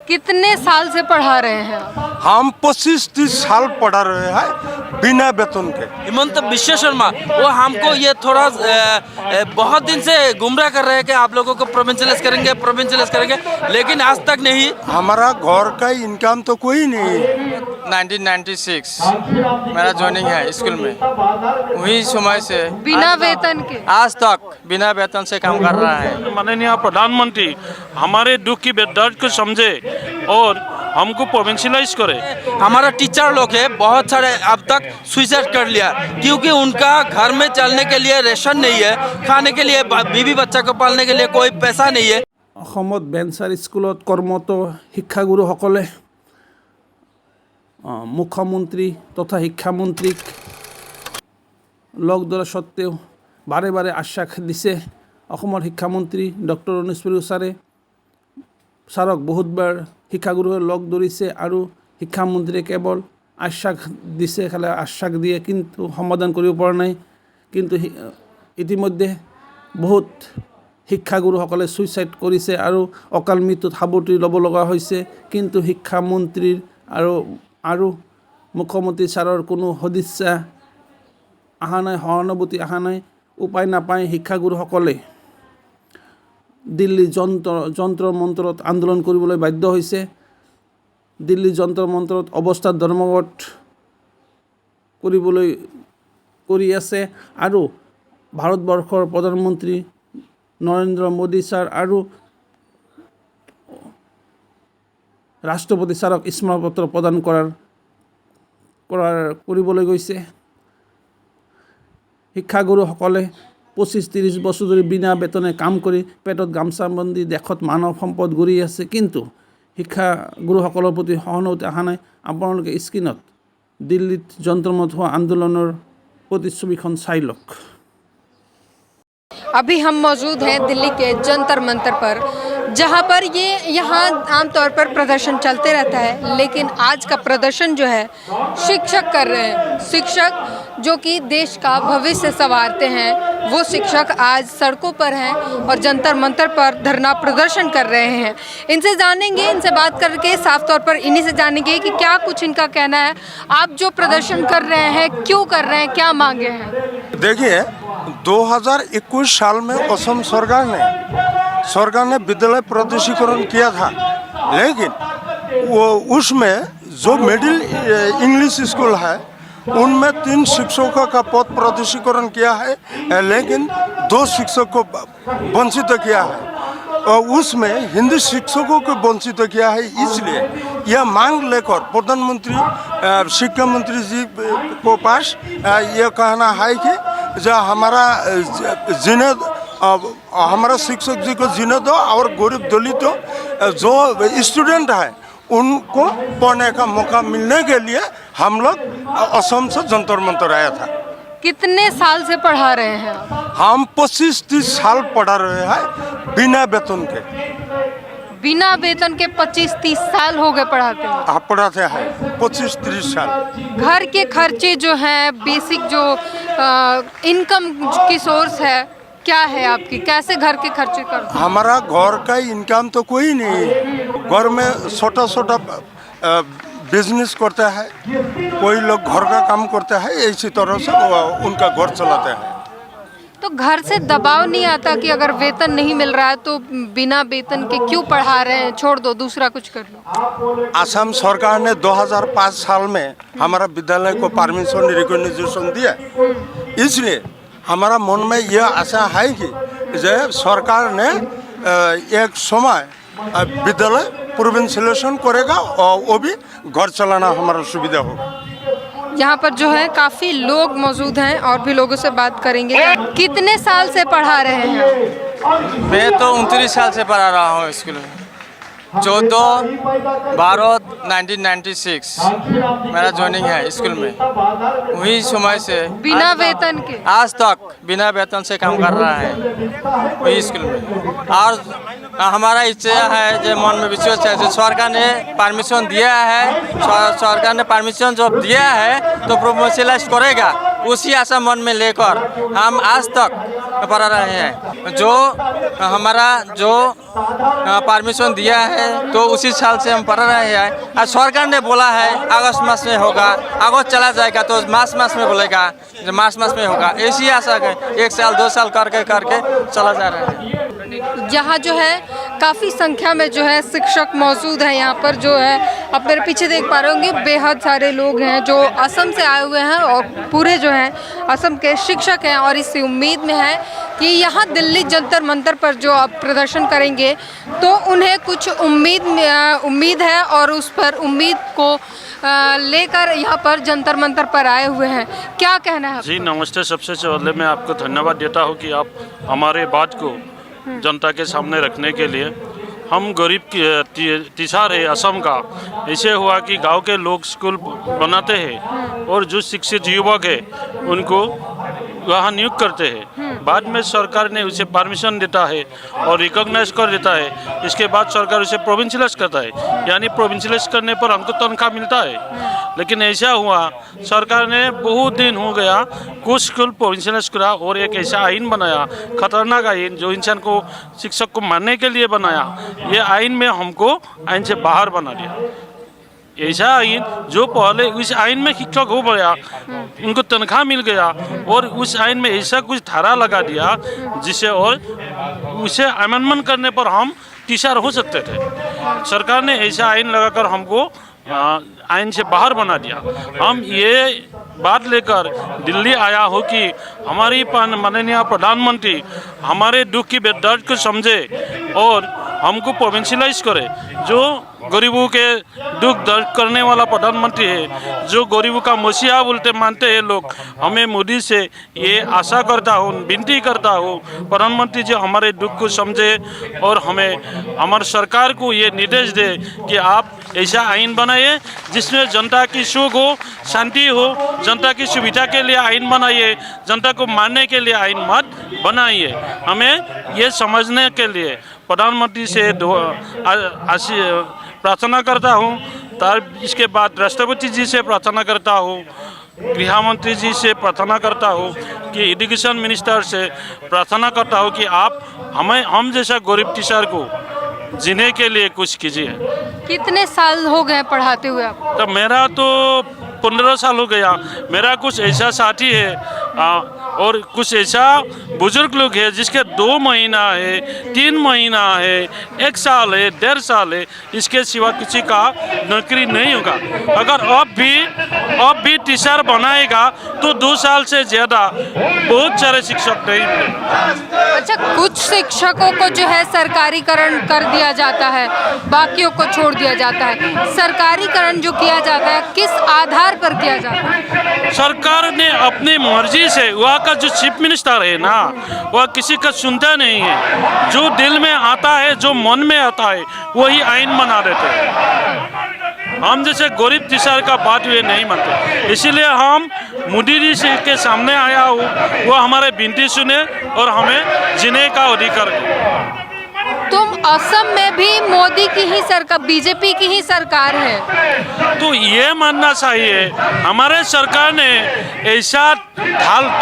कितने साल से पढ़ा रहे हैं आप? हम 25-30 साल पढ़ा रहे हैं बिना वेतन के। हिमंत विश्व शर्मा वो हमको ये थोड़ा बहुत दिन से गुमराह कर रहे हैं कि आप लोगों को प्रोविंशियलाइज करेंगे, लेकिन आज तक नहीं। हमारा घर का इनकम तो कोई नहीं। 1996 मेरा ज्वाइनिंग है स्कूल में, वही समय से बिना वेतन के आज तक बिना वेतन से काम कर रहा है। माननीय प्रधानमंत्री हमारे दुख की दर्द को समझे और हमको प्रोविंशियलाइज करे। हमारा टीचर लोग है बहुत सारे अब तक सुसाइड कर लिया क्योंकि उनका घर में चलने के लिए रेशन नहीं है, खाने के लिए बीवी बच्चा को पालने के लिए कोई पैसा नहीं है। অসমত বেঞ্চাৰ স্কুলত কৰ্মৰত শিক্ষাগুৰুসকলে মুখ্যমন্ত্ৰী তথা শিক্ষামন্ত্ৰীক লগ ধৰা সত্ত্বেও বাৰে বাৰে আশ্বাস দিছে। অসমৰ শিক্ষামন্ত্ৰী ডক্টৰ অনুজ পেগু ছাৰক বহুতবাৰ শিক্ষাগুৰুৱে লগ ধৰিছে আৰু শিক্ষামন্ত্ৰীয়ে কেৱল আশ্বাস দিছে, খালি আশ্বাস দিয়ে কিন্তু সমাধান কৰিব পৰা নাই। কিন্তু ইতিমধ্যে বহুত শিক্ষাগুৰুসকলে ছুইচাইড কৰিছে আৰু অকাল মৃত্যুত সাৱটি ল'ব লগা হৈছে। কিন্তু শিক্ষামন্ত্ৰীৰ আৰু মুখ্যমন্ত্ৰী ছাৰৰ কোনো সদিচ্ছা অহা নাই, সহানুভূতি অহা নাই। উপায় নাপায় শিক্ষাগুৰুসকলে দিল্লী যন্ত্ৰ মন্ত্ৰত আন্দোলন কৰিবলৈ বাধ্য হৈছে। দিল্লী যন্ত্ৰ মন্ত্ৰত অৱস্থাত ধৰ্মঘট কৰি আছে আৰু ভাৰতবৰ্ষৰ প্ৰধানমন্ত্ৰী নৰেন্দ্ৰ মোদী ছাৰ আৰু ৰাষ্ট্ৰপতি ছাৰক স্মাৰকপত্ৰ প্ৰদান কৰিবলৈ গৈছে। শিক্ষাগুৰুসকলে 25-30 বছৰ ধৰি বিনা বেতনে কাম কৰি পেটত গামছা বান্ধি দেশত মানৱ সম্পদ গঢ়ি আছে। কিন্তু শিক্ষাগুৰুসকলৰ প্ৰতি সহানুভূতি অহা নাই। আপোনালোকে স্ক্ৰীণত দিল্লীত যন্ত্ৰ মন্ত্ৰত হোৱা আন্দোলনৰ প্ৰতিচ্ছবিখন চাই লওক। अभी हम मौजूद हैं दिल्ली के जंतर मंतर पर, जहां पर यहाँ आमतौर पर प्रदर्शन चलते रहता है, लेकिन आज का प्रदर्शन जो है शिक्षक कर रहे हैं। शिक्षक जो कि देश का भविष्य संवारते हैं, वो शिक्षक आज सड़कों पर हैं और जंतर मंतर पर धरना प्रदर्शन कर रहे हैं। इनसे जानेंगे, इनसे बात करके साफ तौर पर इन्हीं से जानेंगे कि क्या कुछ इनका कहना है। आप जो प्रदर्शन कर रहे हैं क्यों कर रहे हैं, क्या मांगे हैं? देखिए 2021 साल में असम सरकार ने विद्यालय प्रदेशीकरण किया था, लेकिन वो उसमें जो मिडिल इंग्लिश स्कूल है उनमें 3 शिक्षकों का पद प्रदेशीकरण किया है, लेकिन 2 शिक्षक को वंचित किया है और उसमें हिंदी शिक्षकों को वंचित किया है। इसलिए यह मांग लेकर प्रधानमंत्री शिक्षा मंत्री जी को पास यह कहना है कि जो हमारा शिक्षक जी को जीने दो और गरीब दलित जो स्टूडेंट है उनको पढ़ने का मौका मिलने के लिए हम लोग असम से जंतर मंतर आया था। कितने साल से पढ़ा रहे हैं आप? हम 25-30 साल पढ़ा रहे हैं बिना वेतन के। बिना वेतन के 25-30 साल हो गए पढ़ाते हैं। आप पढ़ाते हैं 25-30 साल। घर के खर्चे जो हैं, बेसिक जो इनकम की सोर्स है, क्या है आपकी? कैसे घर के खर्चे करते हैं? हमारा घर का इनकम तो कोई नहीं। घर में छोटा बिजनेस करता है, कोई लोग घर का काम करता है, इसी तरह से उनका घर चलाते हैं। तो घर से दबाव नहीं आता कि अगर वेतन नहीं मिल रहा है तो बिना वेतन के क्यों पढ़ा रहे हैं, छोड़ दो, दूसरा कुछ कर लो? असम सरकार ने 2005 साल में हमारा विद्यालय को परमिशन रिकॉग्निशन दिया, इसलिए हमारा मन में यह आशा है कि सरकार ने एक समय विद्यालय प्रोविंशियलाइजेशन करेगा और वो भी घर चलाना हमारा सुविधा होगा। यहाँ पर जो है काफ़ी लोग मौजूद हैं और भी लोगों से बात करेंगे। कितने साल से पढ़ा रहे हैं? मैं तो 29 साल से पढ़ा रहा हूँ स्कूल में। 14/12/1996 मेरा ज्वाइनिंग है स्कूल में, वही समय से बिना वेतन के आज तक बिना वेतन से काम कर रहा है वही स्कूल में। और हमारा इच्छा है जो मन में विश्वास है, जो सरकार ने परमिशन दिया है, सरकार ने परमिशन जो दिया है तो प्रोविंशियलाइज करेगा, उसी आशा मन में लेकर हम आज तक पढ़ा रहे हैं। जो हमारा जो परमिशन दिया है तो उसी साल से हम पढ़ रहे हैं। और सरकार ने बोला है अगस्त मास में होगा, अगस्त चला जाएगा तो मार्च मास में बोलेगा, मार्च मास में होगा। ऐसी आशा है 1 साल 2 साल करके चला जा रहा है। यहाँ जो है काफ़ी संख्या में जो है शिक्षक मौजूद हैं। यहाँ पर जो है आप मेरे पीछे देख पा रहे होंगे बेहद सारे लोग हैं जो असम से आए हुए हैं और पूरे जो हैं असम के शिक्षक हैं और इसी उम्मीद में है कि यहाँ दिल्ली जंतर मंतर पर जो अब प्रदर्शन करेंगे तो उन्हें कुछ उम्मीद है और उस पर उम्मीद को लेकर यहाँ पर जंतर मंतर पर आए हुए हैं। क्या कहना है? जी नमस्ते। सबसे पहले मैं आपको धन्यवाद देता हूँ कि आप हमारे बात को जनता के सामने रखने के लिए। हम गरीब तिसार है असम का। ऐसे हुआ कि गांव के लोग स्कूल बनाते हैं और जो शिक्षित युवक है उनको वहाँ नियुक्त करते हैं। बाद में सरकार ने उसे परमिशन देता है और रिकॉग्नाइज कर देता है। इसके बाद सरकार उसे प्रोविंशियलाइज करता है, यानी प्रोविंशियलाइज करने पर हमको तनख्वाह मिलता है। लेकिन ऐसा हुआ सरकार ने बहुत दिन हो गया कुछ स्कूल प्रोविंशियलाइज करा और एक ऐसा आइन बनाया, खतरनाक आइन, जो इंसान को शिक्षक को मारने के लिए बनाया। ये आइन में हमको आइन से बाहर बना दिया। ऐसा आइन जो पहले उस आइन में शिक्षक हो गया, उनको तनख्वाह मिल गया और उस आइन में ऐसा कुछ धारा लगा दिया जिसे और उसे अमेंडमेंट करने पर हम टीचर हो सकते थे। सरकार ने ऐसा आइन लगाकर हमको आइन से बाहर बना दिया। हम ये बात लेकर दिल्ली आया हो कि हमारी माननीय प्रधानमंत्री हमारे दुख की दर्द को समझे और हमको प्रोविंशियलाइज करे। जो गरीबों के दुख दर्द करने वाला प्रधानमंत्री है, जो गरीबों का मसीहा बोलते मानते हैं लोग, हमें मोदी से ये आशा करता हूँ, विनती करता हूँ प्रधानमंत्री जी हमारे दुख को समझे और हमें हमारे सरकार को ये निर्देश दे कि आप ऐसा आइन बनाइए जिसमें जनता की सुख हो, शांति हो, जनता की सुविधा के लिए आइन बनाइए, जनता को मारने के लिए आइन मत बनाइए। हमें ये समझने के लिए प्रधानमंत्री से प्रार्थना करता हूँ। इसके बाद राष्ट्रपति जी से प्रार्थना करता हूँ, गृह मंत्री जी से प्रार्थना करता हूँ, कि एजुकेशन मिनिस्टर से प्रार्थना करता हूँ कि आप हम जैसा गरीब टीचर को जीने के लिए कुछ कीजिए। कितने साल हो गए पढ़ाते हुए आप? तो मेरा तो 15 साल हो गया। मेरा कुछ ऐसा साथी है और कुछ ऐसा बुजुर्ग लोग हैं जिसके 2 महीना है, 3 महीना है, 1 साल है, 1.5 साल है, इसके सिवा किसी का नौकरी नहीं होगा। अगर अब भी टीचर बनाएगा तो 2 साल से ज़्यादा बहुत सारे शिक्षक नहीं मिलेंगे। अच्छा, कुछ शिक्षकों को जो है सरकारीकरण कर दिया जाता है, बाकियों को छोड़ दिया जाता है। सरकारीकरण जो किया जाता है किस आधार पर किया जाता है? सरकार ने अपनी मर्जी से, वहाँ का जो चीफ मिनिस्टर है ना, वह किसी का सुनता नहीं है। जो दिल में आता है, जो मन में आता है, वही आइन बना देते हैं। हम जैसे गरीब टीचर का बात ये नहीं मानते, इसीलिए हम मोदी जी से के सामने आया हूँ, वो हमारे विनती सुने और हमें जीने का अधिकार दे। तुम असम में भी मोदी की ही सरकार, बीजेपी की ही सरकार है, तो ये मानना चाहिए हमारे सरकार ने ऐसा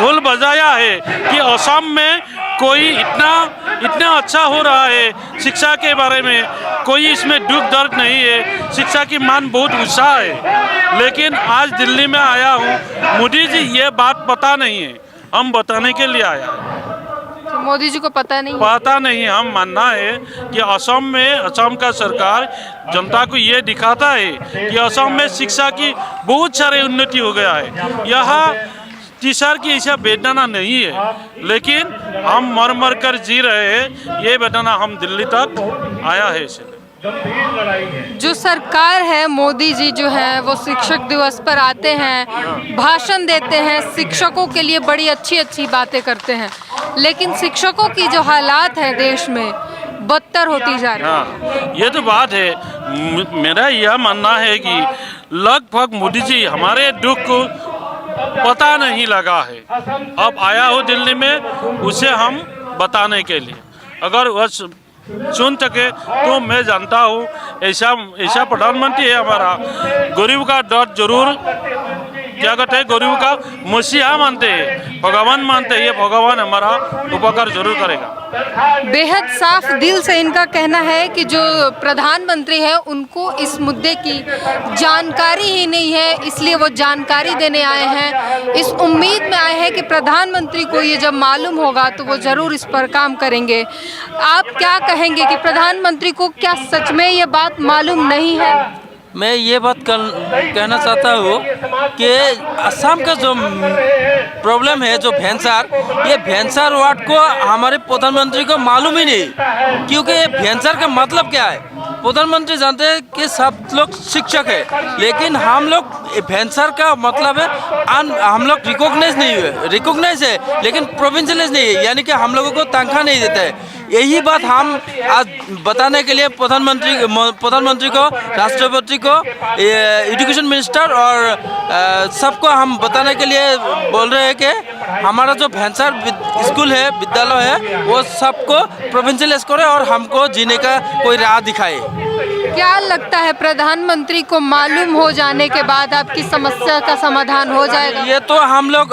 ढोल बजाया है कि असम में कोई इतना अच्छा हो रहा है शिक्षा के बारे में, कोई इसमें दुख दर्द नहीं है, शिक्षा की मान बहुत उत्साह है। लेकिन आज दिल्ली में आया हूँ, मोदी जी ये बात पता नहीं है, हम बताने के लिए आया है। तो मोदी जी को पता नहीं? हम मानना है कि असम का सरकार जनता को ये दिखाता है कि असम में शिक्षा की बहुत सारी उन्नति हो गया है। यहाँ टीचर की ऐसा वेदना नहीं है, लेकिन हम मर कर जी रहे हैं। ये वेदना हम दिल्ली तक आया है। इसलिए जो सरकार है, मोदी जी जो है वो शिक्षक दिवस पर आते हैं, भाषण देते हैं, शिक्षकों के लिए बड़ी अच्छी बातें करते हैं, लेकिन शिक्षकों की जो हालात है देश में बदतर होती जा रही है। हाँ, ये तो बात है। मेरा यह मानना है कि लगभग मोदी जी हमारे दुख को पता नहीं लगा है। अब आया हो दिल्ली में उसे हम बताने के लिए, अगर वह सुन सके तो मैं जानता हूँ ऐसा प्रधानमंत्री है हमारा, गरीब का दर्द जरूर क्या कहते हैं, गरीब का मसीहा मानते हैं, भगवान मानते हैं, ये भगवान हमारा उपकार जरूर करेगा। बेहद साफ दिल से इनका कहना है कि जो प्रधानमंत्री है उनको इस मुद्दे की जानकारी ही नहीं है, इसलिए वो जानकारी देने आए हैं। इस उम्मीद में आए हैं कि प्रधानमंत्री को ये जब मालूम होगा तो वो ज़रूर इस पर काम करेंगे। आप क्या कहेंगे कि प्रधानमंत्री को क्या सच में ये बात मालूम नहीं है? मैं ये बात कहना चाहता हूँ कि असम का जो प्रॉब्लम है, जो भेंसार, ये भेंसार वार्ड को हमारे प्रधानमंत्री को मालूम ही नहीं, क्योंकि ये भेंसार का मतलब क्या है प्रधानमंत्री जानते हैं कि सब लोग शिक्षक है, लेकिन हम लोग भेंसार का मतलब है हम लोग रिकॉग्नाइज है लेकिन प्रोविंशियलाइज नहीं है, यानी कि हम लोगों को तनख्वाह नहीं देता है। यही बात हम आज बताने के लिए प्रधानमंत्री को, राष्ट्रपति को, एजुकेशन मिनिस्टर और सबको हम बताने के लिए बोल रहे हैं कि हमारा जो भेंसार स्कूल है, विद्यालय है, वो सबको प्रोविंशियलाइज करे और हमको जीने का कोई राह दिखाए। क्या लगता है प्रधानमंत्री को मालूम हो जाने के बाद आपकी समस्या का समाधान हो जाएगा? ये तो हम लोग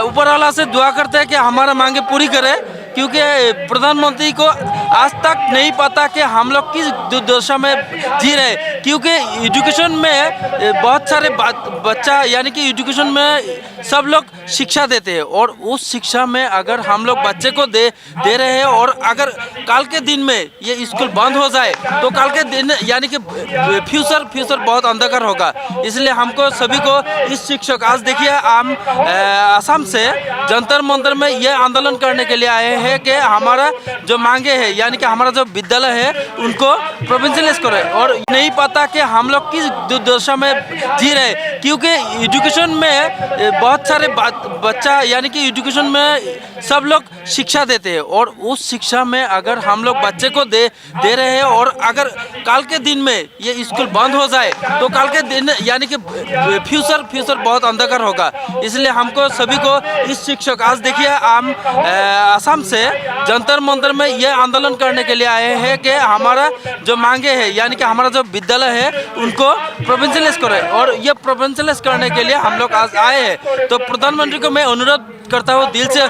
ऊपर वाला से दुआ करते हैं कि हमारा मांगे पूरी करे, क्योंकि प्रधानमंत्री को आज तक नहीं पता कि हम लोग किस दुर्दशा में जी रहे, क्योंकि एजुकेशन में बहुत सारे बच्चा, यानी कि एजुकेशन में सब लोग शिक्षा देते हैं और उस शिक्षा में अगर हम लोग बच्चे को दे रहे हैं और अगर कल के दिन में ये स्कूल बंद हो जाए तो कल के दिन यानी कि फ्यूचर बहुत अंधकार होगा। इसलिए हमको सभी को इस शिक्षक, आज देखिए हम असम से जंतर मंतर में ये आंदोलन करने के लिए आए हैं कि हमारा जो मांगे है, यानी कि हमारा जो विद्यालय है उनको प्रोविंशियलाइज करे, और नहीं पता कि हम लोग किस दुर्दशा में जी रहे, क्योंकि एजुकेशन में बहुत सारे बच्चा, यानी कि एजुकेशन में सब लोग शिक्षा देते हैं और उस शिक्षा में अगर हम लोग बच्चे को दे रहे हैं और अगर कल के दिन में ये स्कूल बंद हो जाए तो कल के दिन यानी कि फ्यूचर बहुत अंधकार होगा। इसलिए हमको सभी को इस शिक्षक, आज देखिए हम असम से जंतर मंतर में ये आंदोलन करने के लिए आए हैं कि हमारा जो मांगे है, यानी कि हमारा जो विद्यालय है उनको प्रोविंशियलाइज करे, और ये प्रोविंशियलाइज करने के लिए हम लोग आज आए हैं। तो प्रधानमंत्री को मैं अनुरोध करता हूँ, दिल से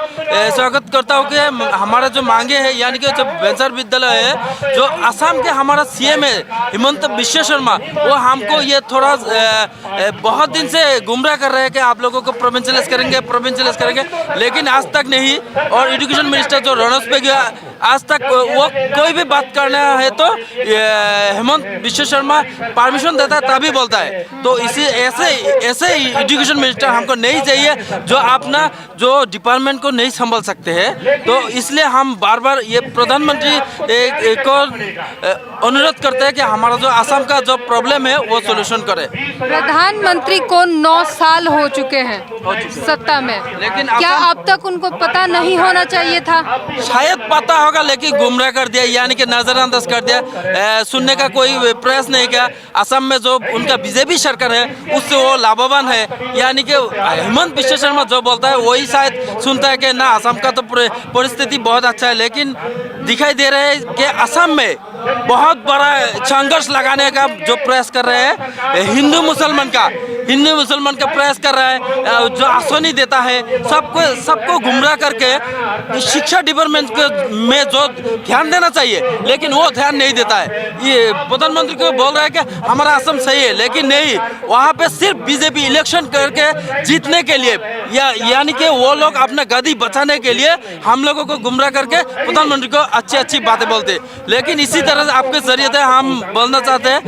स्वागत करता हूँ कि हमारा जो मांगे है, यानी कि जो भेंसार विद्यालय है, जो असम के हमारा सीएम है हिमंत बिश्व शर्मा, वो हमको ये थोड़ा बहुत दिन से गुमराह कर रहे हैं कि आप लोगों को प्रोविंशियलाइज करेंगे, लेकिन आज तक नहीं। और एजुकेशन मिनिस्टर जो रणोज पेगु, आज तक वो कोई भी बात करना है तो हेमंत बिश्व शर्मा परमिशन देता है तभी बोलता है। तो इसी ऐसे एजुकेशन मिनिस्टर हमको नहीं चाहिए जो अपना जो डिपार्टमेंट को नहीं संभाल सकते हैं। तो इसलिए हम बार बार ये प्रधानमंत्री को अनुरोध करते हैं कि हमारा जो असम का जो प्रॉब्लम है वो सोल्यूशन करे। प्रधानमंत्री को 9 साल हो चुके हैं सत्ता में, लेकिन क्या अब तक उनको पता नहीं होना चाहिए था? शायद पता होगा, लेकिन गुमराह कर दिया, यानी कि नजरअंदाज कर दिया, सुनने का कोई प्रयास नहीं किया। असम में जो उनका बीजेपी सरकार है उससे वो लाभवान है, यानी कि हेमंत बिश्व शर्मा जो बोलता है वही शायद सुनता है कि ना असम का तो परिस्थिति बहुत अच्छा है। लेकिन दिखाई दे रहा है कि असम में बहुत बड़ा संघर्ष लगाने का जो प्रयास कर रहे हैं, हिंदू मुसलमान का प्रयास कर रहा है, जो आश्वानी देता है सबको गुमराह करके शिक्षा डिपार्टमेंट में जो ध्यान देना चाहिए, लेकिन वो ध्यान नहीं देता है। ये प्रधानमंत्री को बोल रहा है कि हमारा असम सही है, लेकिन नहीं, वहाँ पे सिर्फ बीजेपी इलेक्शन करके जीतने के लिए, यानी कि वो लोग अपना गद्दी बचाने के लिए हम लोगों को गुमराह करके प्रधानमंत्री को अच्छी बातें बोलते। लेकिन इसी तरह आपके जरिए से हम बोलना चाहते हैं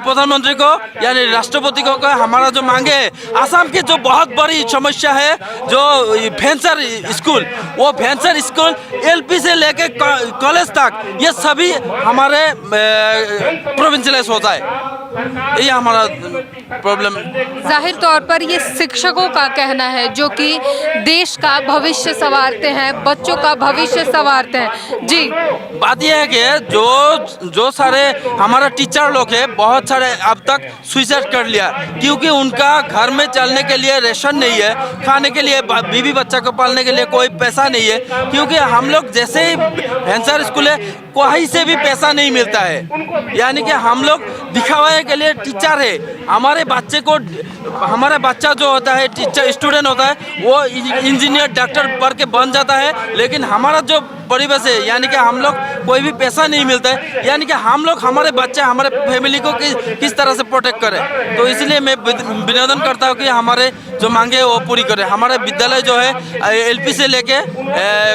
प्रधानमंत्री को, यानी राष्ट्रपति को, हमारा जो मांगे है, असम की जो बहुत बड़ी समस्या है जो भेंसार स्कूल, वो भेंसार स्कूल एलपी से लेके कॉलेज तक ये सभी हमारे प्रोविंशियलाइज होता है। ये हमारा प्रॉब्लम। जाहिर तौर पर ये शिक्षकों का कहना है जो कि देश का भविष्य संवारते हैं, बच्चों का भविष्य संवारते हैं। जी, बात यह है कि जो सारे हमारा टीचर लोग हैं, बहुत सारे अब तक सुसाइड कर लिया, क्योंकि उनका घर में चलने के लिए राशन नहीं है, खाने के लिए, बीवी बच्चा को पालने के लिए कोई पैसा नहीं है, क्योंकि हम लोग जैसे ही भेंसार स्कूल है कहीं से भी पैसा नहीं मिलता है, यानी कि हम लोग दिखावे के लिए टीचर है। हमारे बच्चे को, हमारा बच्चा जो होता है टीचर स्टूडेंट होता है वो इंजीनियर डॉक्टर पढ़ के बन जाता है, लेकिन हमारा जो परिवेश है यानी कि हम लोग कोई भी पैसा नहीं मिलता है, यानी कि हम लोग हमारे बच्चे हमारे फैमिली को किस तरह से प्रोटेक्ट करें। तो इसलिए मैं निवेदन करता हूँ कि हमारे जो मांगे वो पूरी करें। हमारे विद्यालय जो है एलपी से लेके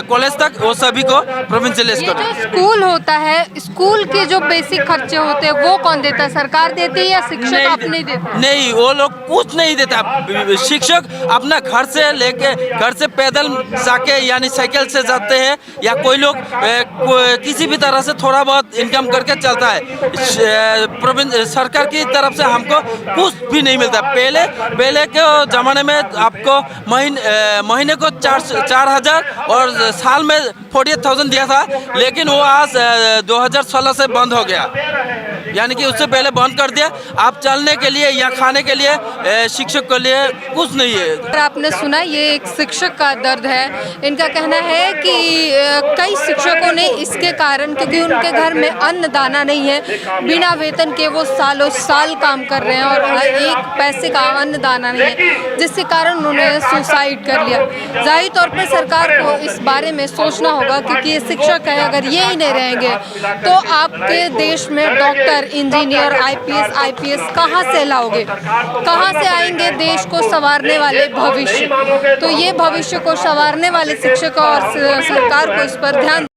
कॉलेज तक वो सभी को प्रोविंशियलाइज ये करें। जो स्कूल होता है, स्कूल के जो बेसिक खर्चे होते हैं वो कौन देता है? सरकार देती है या शिक्षक अपने देते हैं? नहीं, वो लोग कुछ नहीं देता। शिक्षक अपना घर से लेके, घर से पैदल जाके यानी साइकिल से जाते हैं, या कोई लोग किसी भी तरह से थोड़ा बहुत इनकम करके चलता है। सरकार की तरफ से हमको कुछ भी नहीं मिलता। पहले के ज़माने में आपको महीने को 4,000 और साल में 48,000 दिया था, लेकिन वो आज 2016 से बंद हो गया, यानी कि उससे पहले बंद कर दिया। आप चलने के लिए या खाने के लिए शिक्षक के लिए कुछ नहीं है। और आपने सुना, ये एक शिक्षक का दर्द है। इनका कहना है कि कई शिक्षकों ने इसके कारण, क्योंकि उनके घर में अन्न दाना नहीं है, बिना वेतन के वो सालों साल काम कर रहे हैं और एक पैसे का अन्न दाना नहीं है, जिसके कारण उन्होंने सुसाइड कर लिया। जाहिर तौर पर सरकार को इस बारे में सोचना होगा, क्योंकि ये शिक्षक है, अगर ये ही नहीं रहेंगे तो आपके देश में डॉक्टर, इंजीनियर, आईपीएस कहाँ से लाओगे? कहाँ से आएंगे देश को संवारने वाले भविष्य? तो ये भविष्य को संवारने वाले शिक्षक और सरकार को इस पर ध्यान